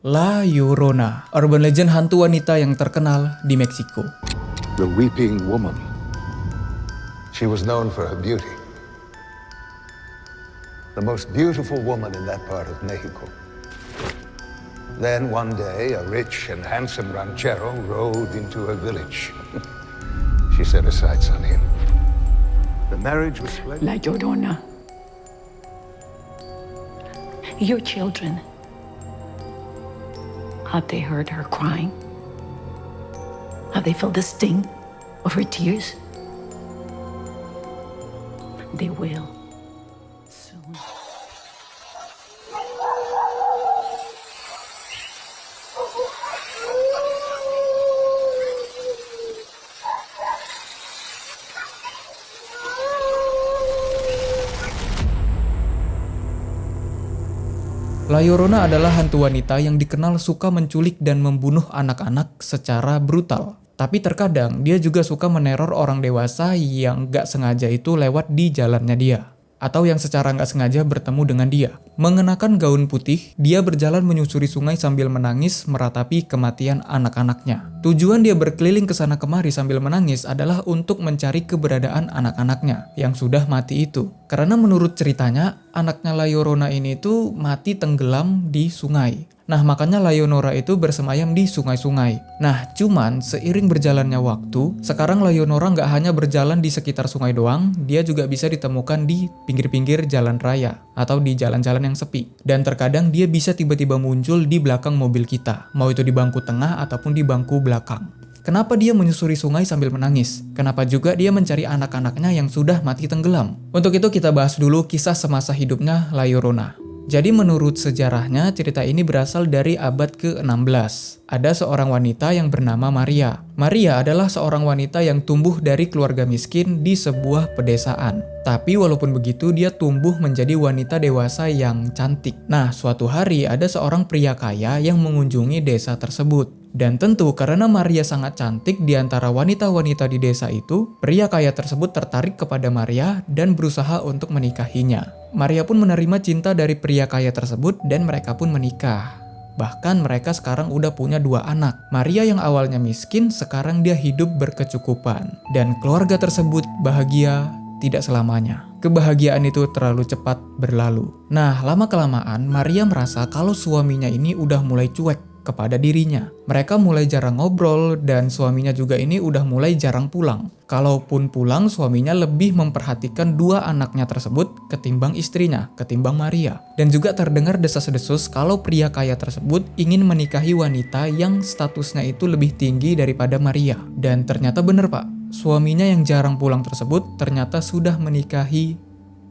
La Llorona, urban legend hantu wanita yang terkenal di Meksiko. The Weeping Woman. She was known for her beauty. The most beautiful woman in that part of Mexico. Then one day, a rich and handsome ranchero rode into her village. She set her sights on him. The marriage was splendid. La Llorona. Your children. Have they heard her crying? Have they felt the sting of her tears? They will soon. La Llorona adalah hantu wanita yang dikenal suka menculik dan membunuh anak-anak secara brutal. Tapi terkadang dia juga suka meneror orang dewasa yang gak sengaja itu lewat di jalannya dia. Atau yang secara gak sengaja bertemu dengan dia. Mengenakan gaun putih, dia berjalan menyusuri sungai sambil menangis meratapi kematian anak-anaknya. Tujuan dia berkeliling ke sana kemari sambil menangis adalah untuk mencari keberadaan anak-anaknya yang sudah mati itu. Karena menurut ceritanya, anaknya La Llorona ini tuh mati tenggelam di sungai. Nah, makanya La Llorona itu bersemayam di sungai-sungai. Nah, cuman seiring berjalannya waktu, sekarang La Llorona nggak hanya berjalan di sekitar sungai doang, dia juga bisa ditemukan di pinggir-pinggir jalan raya atau di jalan-jalan yang sepi. Dan terkadang dia bisa tiba-tiba muncul di belakang mobil kita, mau itu di bangku tengah ataupun di bangku belakang. Kenapa dia menyusuri sungai sambil menangis? Kenapa juga dia mencari anak-anaknya yang sudah mati tenggelam? Untuk itu kita bahas dulu kisah semasa hidupnya La Llorona. Jadi menurut sejarahnya, cerita ini berasal dari abad ke-16. Ada seorang wanita yang bernama Maria. Maria adalah seorang wanita yang tumbuh dari keluarga miskin di sebuah pedesaan. Tapi walaupun begitu, dia tumbuh menjadi wanita dewasa yang cantik. Nah, suatu hari ada seorang pria kaya yang mengunjungi desa tersebut. Dan tentu karena Maria sangat cantik di antara wanita-wanita di desa itu, pria kaya tersebut tertarik kepada Maria dan berusaha untuk menikahinya. Maria pun menerima cinta dari pria kaya tersebut dan mereka pun menikah. Bahkan mereka sekarang udah punya 2 anak. Maria yang awalnya miskin, sekarang dia hidup berkecukupan. Dan keluarga tersebut bahagia tidak selamanya. Kebahagiaan itu terlalu cepat berlalu. Nah, lama-kelamaan Maria merasa kalau suaminya ini udah mulai cuek kepada dirinya. Mereka mulai jarang ngobrol dan suaminya juga ini udah mulai jarang pulang. Kalaupun pulang, suaminya lebih memperhatikan 2 anaknya tersebut ketimbang istrinya, ketimbang Maria. Dan juga terdengar desas-desus kalau pria kaya tersebut ingin menikahi wanita yang statusnya itu lebih tinggi daripada Maria. Dan ternyata bener Pak, suaminya yang jarang pulang tersebut ternyata sudah menikahi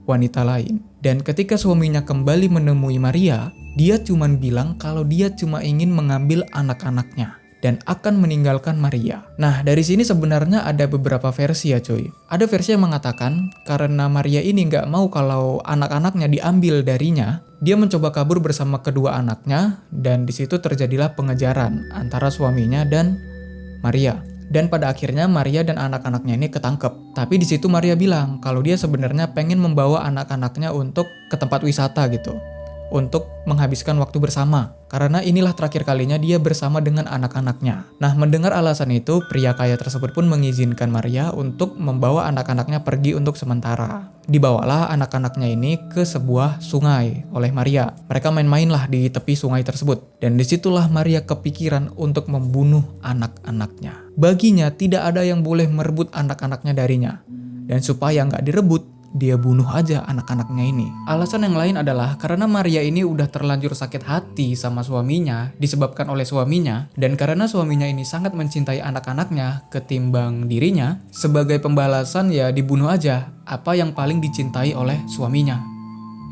wanita lain. Dan ketika suaminya kembali menemui Maria, dia cuma bilang kalau dia cuma ingin mengambil anak-anaknya dan akan meninggalkan Maria. Nah, dari sini sebenarnya ada beberapa versi ya cuy. Ada versi yang mengatakan karena Maria ini nggak mau kalau anak-anaknya diambil darinya, dia mencoba kabur bersama kedua anaknya dan di situ terjadilah pengejaran antara suaminya dan Maria. Dan pada akhirnya Maria dan anak-anaknya ini ketangkep. Tapi di situ Maria bilang kalau dia sebenarnya pengen membawa anak-anaknya untuk ke tempat wisata gitu. Untuk menghabiskan waktu bersama. Karena inilah terakhir kalinya dia bersama dengan anak-anaknya. Nah, mendengar alasan itu, pria kaya tersebut pun mengizinkan Maria untuk membawa anak-anaknya pergi untuk sementara. Dibawalah anak-anaknya ini ke sebuah sungai oleh Maria. Mereka main-mainlah di tepi sungai tersebut. Dan disitulah Maria kepikiran untuk membunuh anak-anaknya. Baginya tidak ada yang boleh merebut anak-anaknya darinya. Dan supaya nggak direbut, dia bunuh aja anak-anaknya ini. Alasan yang lain adalah karena Maria ini udah terlanjur sakit hati sama suaminya disebabkan oleh suaminya, dan karena suaminya ini sangat mencintai anak-anaknya ketimbang dirinya, sebagai pembalasan ya dibunuh aja apa yang paling dicintai oleh suaminya,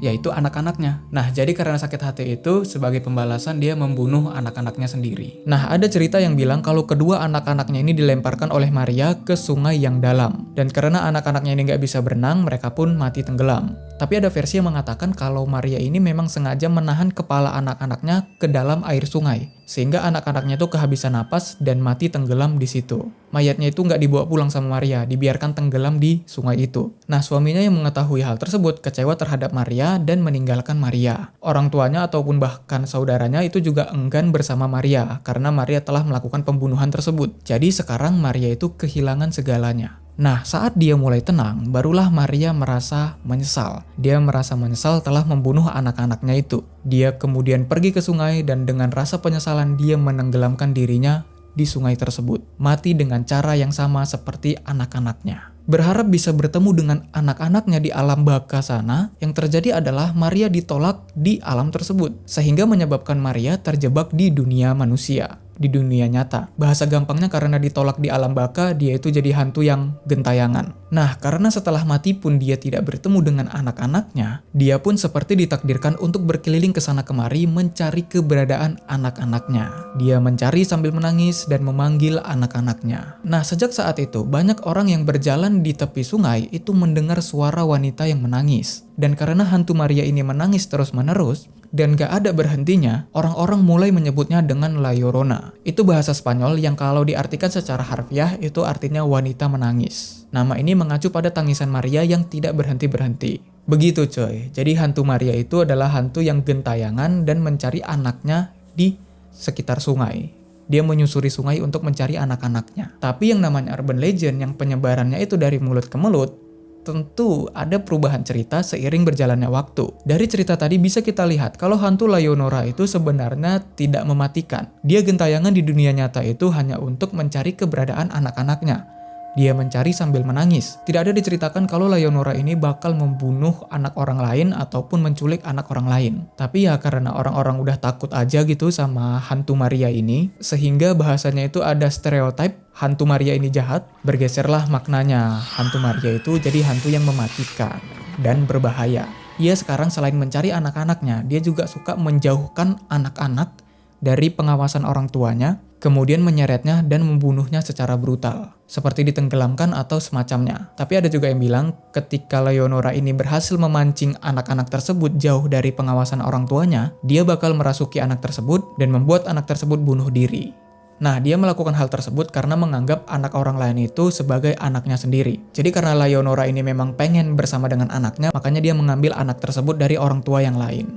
yaitu anak-anaknya. Nah, jadi karena sakit hati itu, sebagai pembalasan dia membunuh anak-anaknya sendiri. Nah, ada cerita yang bilang kalau kedua anak-anaknya ini dilemparkan oleh Maria ke sungai yang dalam. Dan karena anak-anaknya ini nggak bisa berenang, mereka pun mati tenggelam. Tapi ada versi yang mengatakan kalau Maria ini memang sengaja menahan kepala anak-anaknya ke dalam air sungai. sehingga anak-anaknya itu kehabisan napas dan mati tenggelam di situ. Mayatnya itu nggak dibawa pulang sama Maria, dibiarkan tenggelam di sungai itu. Nah, suaminya yang mengetahui hal tersebut kecewa terhadap Maria dan meninggalkan Maria. Orang tuanya ataupun bahkan saudaranya itu juga enggan bersama Maria karena Maria telah melakukan pembunuhan tersebut. Jadi sekarang Maria itu kehilangan segalanya. Nah, saat dia mulai tenang, barulah Maria merasa menyesal. Dia merasa menyesal telah membunuh anak-anaknya itu. Dia kemudian pergi ke sungai dan dengan rasa penyesalan dia menenggelamkan dirinya di sungai tersebut. Mati dengan cara yang sama seperti anak-anaknya. Berharap bisa bertemu dengan anak-anaknya di alam baka sana, yang terjadi adalah Maria ditolak di alam tersebut. Sehingga menyebabkan Maria terjebak di dunia manusia, di dunia nyata. Bahasa gampangnya karena ditolak di alam baka, dia itu jadi hantu yang gentayangan. Nah, karena setelah mati pun dia tidak bertemu dengan anak-anaknya, dia pun seperti ditakdirkan untuk berkeliling ke sana kemari mencari keberadaan anak-anaknya. Dia mencari sambil menangis dan memanggil anak-anaknya. Nah, sejak saat itu, banyak orang yang berjalan di tepi sungai itu mendengar suara wanita yang menangis. Dan karena hantu Maria ini menangis terus-menerus, dan gak ada berhentinya, orang-orang mulai menyebutnya dengan La Llorona. Itu bahasa Spanyol yang kalau diartikan secara harfiah itu artinya wanita menangis. Nama ini mengacu pada tangisan Maria yang tidak berhenti-berhenti. Begitu coy, jadi hantu Maria itu adalah hantu yang gentayangan dan mencari anaknya di sekitar sungai. Dia menyusuri sungai untuk mencari anak-anaknya. Tapi yang namanya urban legend yang penyebarannya itu dari mulut ke mulut, tentu ada perubahan cerita seiring berjalannya waktu. Dari cerita tadi bisa kita lihat kalau hantu La Llorona itu sebenarnya tidak mematikan. Dia gentayangan di dunia nyata itu hanya untuk mencari keberadaan anak-anaknya. Dia mencari sambil menangis. Tidak ada diceritakan kalau La Llorona ini bakal membunuh anak orang lain ataupun menculik anak orang lain. Tapi ya karena orang-orang udah takut aja gitu sama hantu Maria ini, sehingga bahasanya itu ada stereotip hantu Maria ini jahat, bergeserlah maknanya. Hantu Maria itu jadi hantu yang mematikan dan berbahaya. Ia sekarang selain mencari anak-anaknya, dia juga suka menjauhkan anak-anak dari pengawasan orang tuanya, kemudian menyeretnya dan membunuhnya secara brutal, seperti ditenggelamkan atau semacamnya. Tapi ada juga yang bilang ketika La Llorona ini berhasil memancing anak-anak tersebut jauh dari pengawasan orang tuanya, dia bakal merasuki anak tersebut dan membuat anak tersebut bunuh diri. Nah, dia melakukan hal tersebut karena menganggap anak orang lain itu sebagai anaknya sendiri. Jadi karena La Llorona ini memang pengen bersama dengan anaknya, makanya dia mengambil anak tersebut dari orang tua yang lain.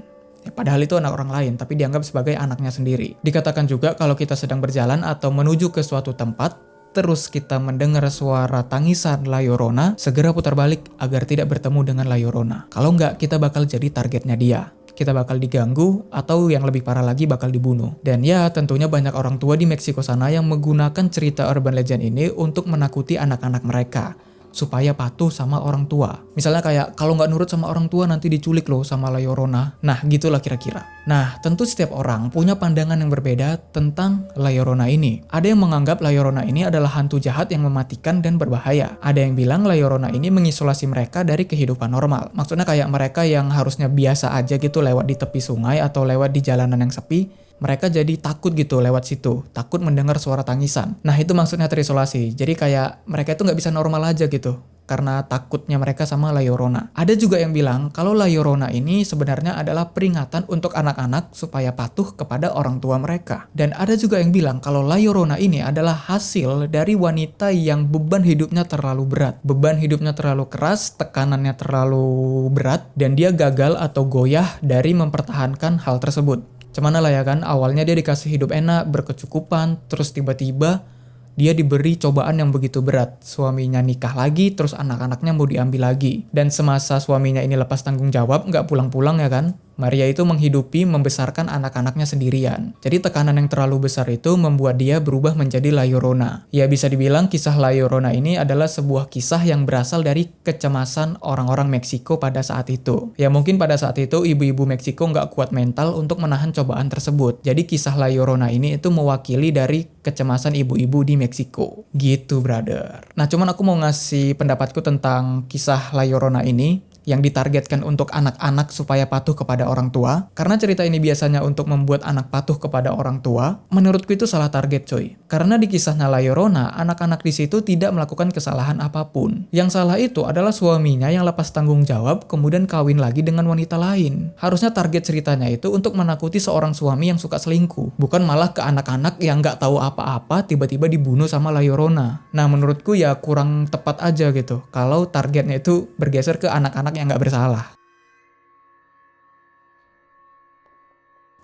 Padahal itu anak orang lain, tapi dianggap sebagai anaknya sendiri. Dikatakan juga kalau kita sedang berjalan atau menuju ke suatu tempat, terus kita mendengar suara tangisan La Llorona, segera putar balik agar tidak bertemu dengan La Llorona. Kalau enggak, kita bakal jadi targetnya dia. Kita bakal diganggu atau yang lebih parah lagi bakal dibunuh. Dan ya tentunya banyak orang tua di Meksiko sana yang menggunakan cerita urban legend ini untuk menakuti anak-anak mereka supaya patuh sama orang tua. Misalnya kayak kalau nggak nurut sama orang tua nanti diculik loh sama La Llorona. Nah gitulah kira-kira. Nah tentu setiap orang punya pandangan yang berbeda tentang La Llorona ini. Ada yang menganggap La Llorona ini adalah hantu jahat yang mematikan dan berbahaya. Ada yang bilang La Llorona ini mengisolasi mereka dari kehidupan normal. Maksudnya kayak mereka yang harusnya biasa aja gitu lewat di tepi sungai atau lewat di jalanan yang sepi, mereka jadi takut gitu lewat situ, takut mendengar suara tangisan. Nah itu maksudnya terisolasi, jadi kayak mereka itu nggak bisa normal aja gitu, karena takutnya mereka sama La Llorona. Ada juga yang bilang kalau La Llorona ini sebenarnya adalah peringatan untuk anak-anak supaya patuh kepada orang tua mereka. Dan ada juga yang bilang kalau La Llorona ini adalah hasil dari wanita yang beban hidupnya terlalu berat. Beban hidupnya terlalu keras, tekanannya terlalu berat, dan dia gagal atau goyah dari mempertahankan hal tersebut. Cuman lah ya kan, awalnya dia dikasih hidup enak, berkecukupan, terus tiba-tiba dia diberi cobaan yang begitu berat. Suaminya nikah lagi, terus anak-anaknya mau diambil lagi. Dan semasa suaminya ini lepas tanggung jawab, nggak pulang-pulang ya kan, Maria itu menghidupi, membesarkan anak-anaknya sendirian. Jadi tekanan yang terlalu besar itu membuat dia berubah menjadi La Llorona. Ya bisa dibilang kisah La Llorona ini adalah sebuah kisah yang berasal dari kecemasan orang-orang Meksiko pada saat itu. Ya mungkin pada saat itu ibu-ibu Meksiko nggak kuat mental untuk menahan cobaan tersebut. Jadi kisah La Llorona ini itu mewakili dari kecemasan ibu-ibu di Meksiko. Gitu brother. Nah cuman aku mau ngasih pendapatku tentang kisah La Llorona ini. yang ditargetkan untuk anak-anak supaya patuh kepada orang tua. Karena cerita ini biasanya untuk membuat anak patuh kepada orang tua, menurutku itu salah target coy. Karena di kisahnya La Llorona, anak-anak di situ tidak melakukan kesalahan apapun. Yang salah itu adalah suaminya yang lepas tanggung jawab kemudian kawin lagi dengan wanita lain. Harusnya target ceritanya itu untuk menakuti seorang suami yang suka selingkuh, bukan malah ke anak-anak yang nggak tahu apa-apa tiba-tiba dibunuh sama La Llorona. Nah menurutku ya kurang tepat aja gitu kalau targetnya itu bergeser ke anak-anak yang nggak bersalah.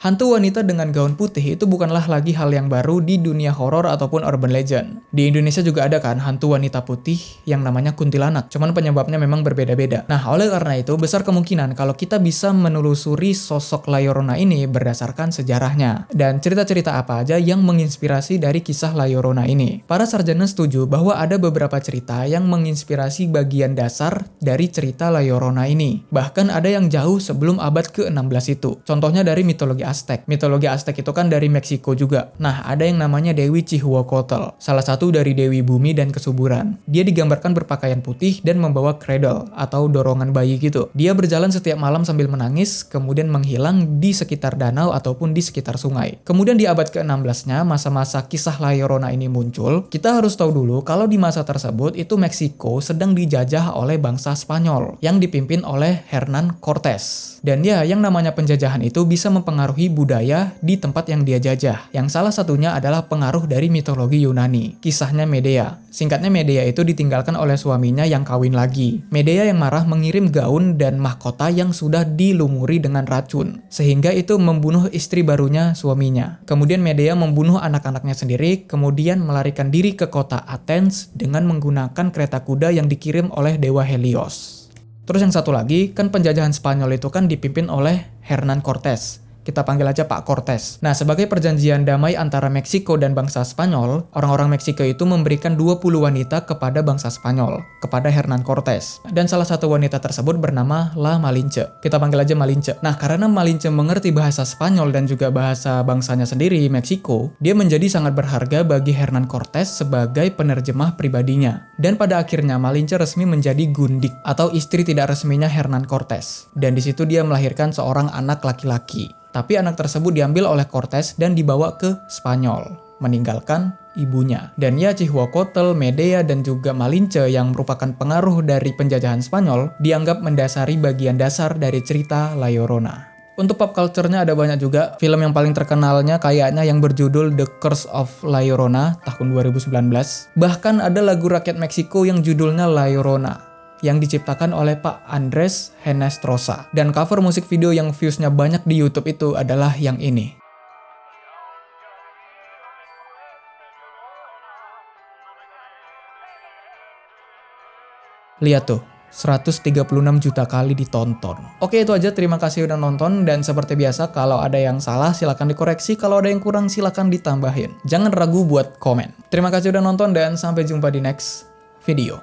Hantu wanita dengan gaun putih itu bukanlah lagi hal yang baru di dunia horor ataupun urban legend. Di Indonesia juga ada kan hantu wanita putih yang namanya kuntilanak, cuman penyebabnya memang berbeda-beda. Nah, oleh karena itu besar kemungkinan kalau kita bisa menelusuri sosok La Llorona ini berdasarkan sejarahnya dan cerita-cerita apa aja yang menginspirasi dari kisah La Llorona ini. Para sarjana setuju bahwa ada beberapa cerita yang menginspirasi bagian dasar dari cerita La Llorona ini. Bahkan ada yang jauh sebelum abad ke-16 itu. Contohnya dari mitologi Aztec. Mitologi Aztec itu kan dari Meksiko juga. Nah, ada yang namanya Dewi Cihuacotl, salah satu dari Dewi Bumi dan Kesuburan. Dia digambarkan berpakaian putih dan membawa cradle atau dorongan bayi gitu. Dia berjalan setiap malam sambil menangis, kemudian menghilang di sekitar danau ataupun di sekitar sungai. Kemudian di abad ke-16-nya, masa-masa kisah La Llorona ini muncul, kita harus tahu dulu kalau di masa tersebut itu Meksiko sedang dijajah oleh bangsa Spanyol yang dipimpin oleh Hernán Cortés. Dan ya, yang namanya penjajahan itu bisa mempengaruhi budaya di tempat yang dia jajah. Yang salah satunya adalah pengaruh dari mitologi Yunani. Kisahnya Medea. Singkatnya Medea itu ditinggalkan oleh suaminya yang kawin lagi. Medea yang marah mengirim gaun dan mahkota yang sudah dilumuri dengan racun. Sehingga itu membunuh istri barunya suaminya. Kemudian Medea membunuh anak-anaknya sendiri, kemudian melarikan diri ke kota Athens dengan menggunakan kereta kuda yang dikirim oleh dewa Helios. Terus yang satu lagi, kan penjajahan Spanyol itu kan dipimpin oleh Hernán Cortés. Kita panggil aja Pak Cortés. Nah, sebagai perjanjian damai antara Meksiko dan bangsa Spanyol, orang-orang Meksiko itu memberikan 20 wanita kepada bangsa Spanyol, kepada Hernán Cortés. Dan salah satu wanita tersebut bernama La Malinche. Kita panggil aja Malinche. Nah, karena Malinche mengerti bahasa Spanyol dan juga bahasa bangsanya sendiri, Meksiko, dia menjadi sangat berharga bagi Hernán Cortés sebagai penerjemah pribadinya. Dan pada akhirnya Malinche resmi menjadi gundik atau istri tidak resminya Hernán Cortés. Dan di situ dia melahirkan seorang anak laki-laki. Tapi anak tersebut diambil oleh Cortés dan dibawa ke Spanyol, meninggalkan ibunya. Dan ya, Cihuacotl, Medea, dan juga Malinche yang merupakan pengaruh dari penjajahan Spanyol dianggap mendasari bagian dasar dari cerita La Llorona. Untuk pop culture-nya ada banyak juga. Film yang paling terkenalnya kayaknya yang berjudul The Curse of La Llorona tahun 2019. Bahkan ada lagu rakyat Meksiko yang judulnya La Llorona yang diciptakan oleh Pak Andrés Henestrosa. Dan cover musik video yang views-nya banyak di YouTube itu adalah yang ini. Lihat tuh, 136 juta kali ditonton. Oke, itu aja. Terima kasih udah nonton. Dan seperti biasa, kalau ada yang salah silahkan dikoreksi. Kalau ada yang kurang silahkan ditambahin. Jangan ragu buat komen. Terima kasih udah nonton dan sampai jumpa di next video.